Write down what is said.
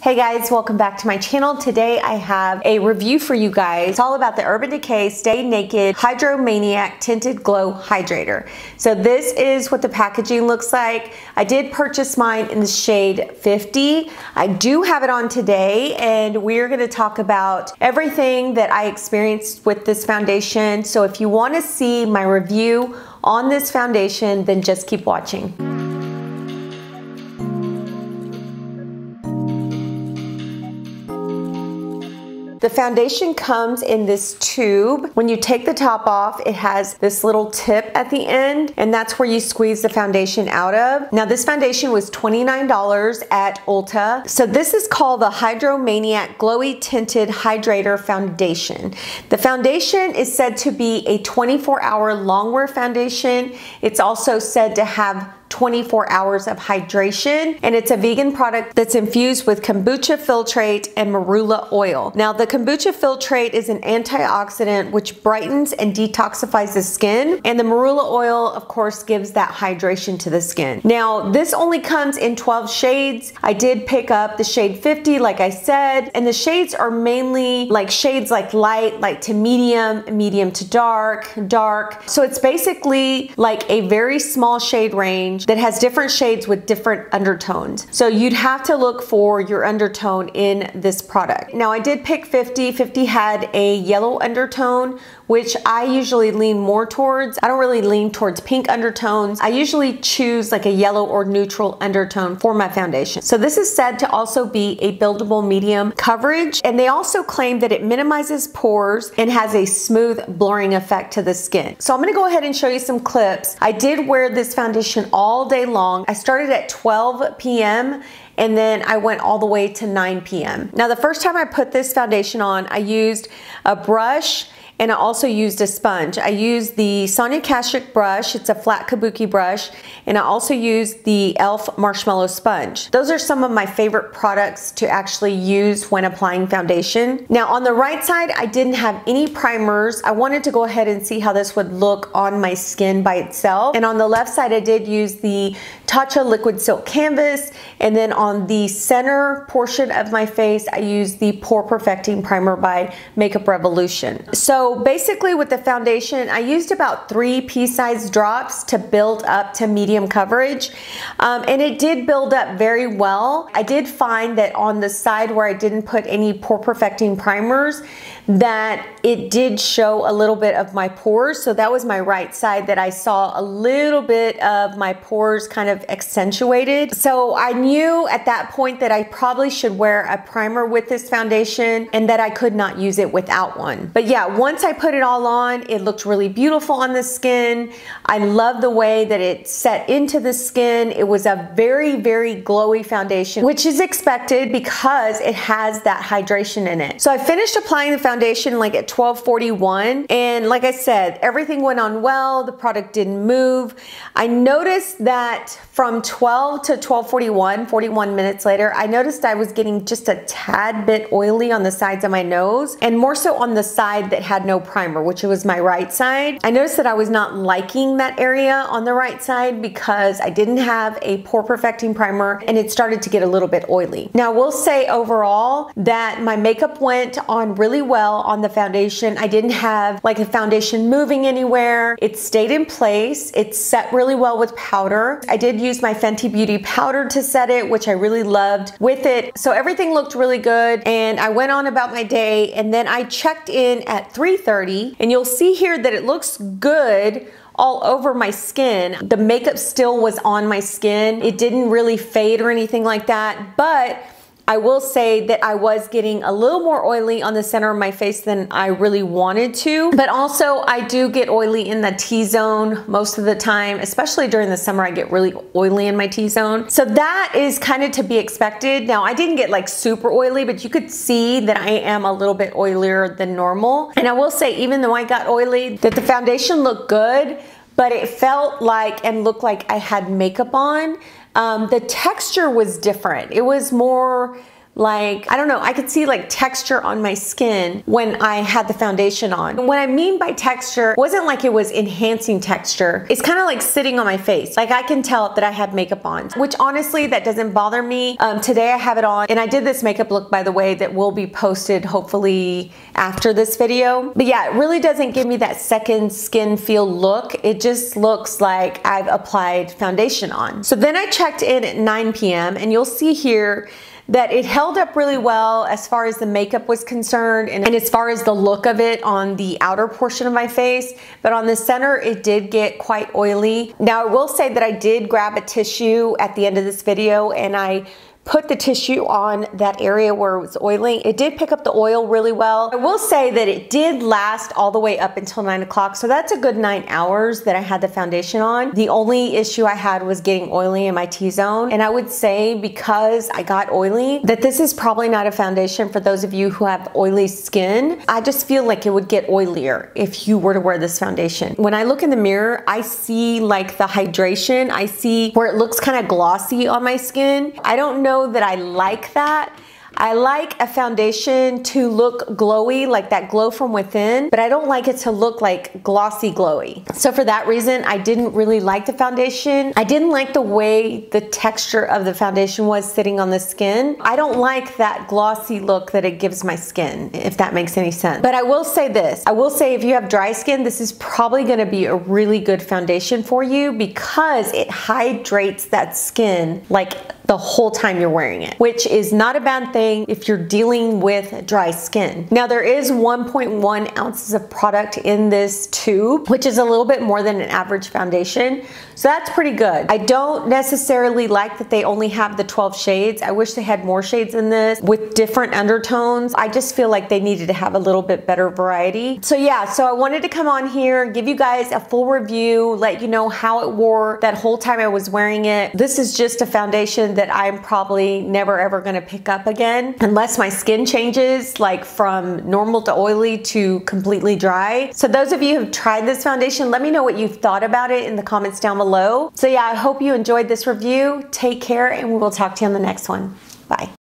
Hey guys, welcome back to my channel. Today I have a review for you guys. It's all about the Urban Decay Stay Naked Hydromaniac Tinted Glow Hydrator. So this is what the packaging looks like. I did purchase mine in the shade 50. I do have it on today and we're going to talk about everything that I experienced with this foundation. So if you want to see my review on this foundation, then just keep watching. The foundation comes in this tube. When you take the top off, it has this little tip at the end, and that's where you squeeze the foundation out of. Now this foundation was $29 at Ulta. So this is called the Hydromaniac Glowy Tinted Hydrator Foundation. The foundation is said to be a 24-hour long-wear foundation. It's also said to have 24 hours of hydration, and it's a vegan product that's infused with kombucha filtrate and marula oil. Now the kombucha filtrate is an antioxidant which brightens and detoxifies the skin, and the marula oil of course gives that hydration to the skin. Now this only comes in 12 shades. I did pick up the shade 50 like I said, and the shades are mainly like shades like light to medium, medium to dark, dark. So it's basically like a very small shade range that has different shades with different undertones. So you'd have to look for your undertone in this product. Now I did pick 50. 50 had a yellow undertone, which I usually lean more towards. I don't really lean towards pink undertones. I usually choose like a yellow or neutral undertone for my foundation. So this is said to also be a buildable medium coverage, and they also claim that it minimizes pores and has a smooth blurring effect to the skin. So I'm gonna go ahead and show you some clips. I did wear this foundation all day long. I started at 12 p.m. and then I went all the way to 9 p.m. Now the first time I put this foundation on, I used a brush and I also used a sponge. I used the Sonia Kashuk brush. It's a flat kabuki brush. And I also used the e.l.f. marshmallow sponge. Those are some of my favorite products to actually use when applying foundation. Now on the right side, I didn't have any primers. I wanted to go ahead and see how this would look on my skin by itself. And on the left side, I did use the Tatcha liquid silk canvas. And then on the center portion of my face, I used the Pore Perfecting Primer by Makeup Revolution. So basically with the foundation, I used about 3 pea-sized drops to build up to medium coverage. And it did build up very well. I did find that on the side where I didn't put any Pore Perfecting primers, that it did show a little bit of my pores. So that was my right side that I saw a little bit of my pores kind of accentuated. So I knew at that point that I probably should wear a primer with this foundation and that I could not use it without one. But yeah, once I put it all on, it looked really beautiful on the skin. I love the way that it set into the skin. It was a very, very glowy foundation, which is expected because it has that hydration in it. So I finished applying the foundation like at 12:41, and like I said, everything went on well. The product didn't move. I noticed that from 12 to 12:41, 41 minutes later, I noticed I was getting just a tad bit oily on the sides of my nose, and more so on the side that had no primer, which was my right side. I noticed that I was not liking that area on the right side because I didn't have a Pore Perfecting Primer and it started to get a little bit oily. Now I will say overall that my makeup went on really well on the foundation. I didn't have like the foundation moving anywhere. It stayed in place. It set really well with powder. I did use my Fenty Beauty powder to set it, which I really loved with it. So everything looked really good, and I went on about my day, and then I checked in at 3:30, and you'll see here that it looks good all over my skin. The makeup still was on my skin. It didn't really fade or anything like that, but I will say that I was getting a little more oily on the center of my face than I really wanted to. But also I do get oily in the T-zone most of the time, especially during the summer. I get really oily in my T-zone. So that is kind of to be expected. Now I didn't get like super oily, but you could see that I am a little bit oilier than normal. And I will say, even though I got oily, that the foundation looked good, but it felt like and looked like I had makeup on. The texture was different. It was more like, I don't know, I could see like texture on my skin when I had the foundation on. And what I mean by texture wasn't like it was enhancing texture. It's kind of like sitting on my face. Like I can tell that I had makeup on, which honestly, that doesn't bother me. Today I have it on, and I did this makeup look, by the way, that will be posted hopefully after this video. But yeah, it really doesn't give me that second skin feel look. It just looks like I've applied foundation on. So then I checked in at 9 p.m. and you'll see here that it held up really well as far as the makeup was concerned and as far as the look of it on the outer portion of my face. But on the center, it did get quite oily. Now, I will say that I did grab a tissue at the end of this video and I put the tissue on that area where it was oily. It did pick up the oil really well. I will say that it did last all the way up until 9 o'clock, so that's a good 9 hours that I had the foundation on. The only issue I had was getting oily in my T-zone, and I would say because I got oily that this is probably not a foundation for those of you who have oily skin. I just feel like it would get oilier if you were to wear this foundation. When I look in the mirror, I see like the hydration. I see where it looks kind of glossy on my skin. I don't know that I like that. I like a foundation to look glowy, like that glow from within, but I don't like it to look like glossy glowy. So for that reason, I didn't really like the foundation. I didn't like the way the texture of the foundation was sitting on the skin. I don't like that glossy look that it gives my skin, if that makes any sense. But I will say this, I will say if you have dry skin, this is probably gonna be a really good foundation for you because it hydrates that skin like the whole time you're wearing it, which is not a bad thing if you're dealing with dry skin. Now there is 1.1 ounces of product in this tube, which is a little bit more than an average foundation. So that's pretty good. I don't necessarily like that they only have the 12 shades. I wish they had more shades in this with different undertones. I just feel like they needed to have a little bit better variety. So yeah, so I wanted to come on here, give you guys a full review, let you know how it wore that whole time I was wearing it. This is just a foundation that I'm probably never ever gonna pick up again unless my skin changes like from normal to oily to completely dry. So those of you who've tried this foundation, let me know what you've thought about it in the comments down below. So yeah, I hope you enjoyed this review. Take care and we will talk to you on the next one. Bye.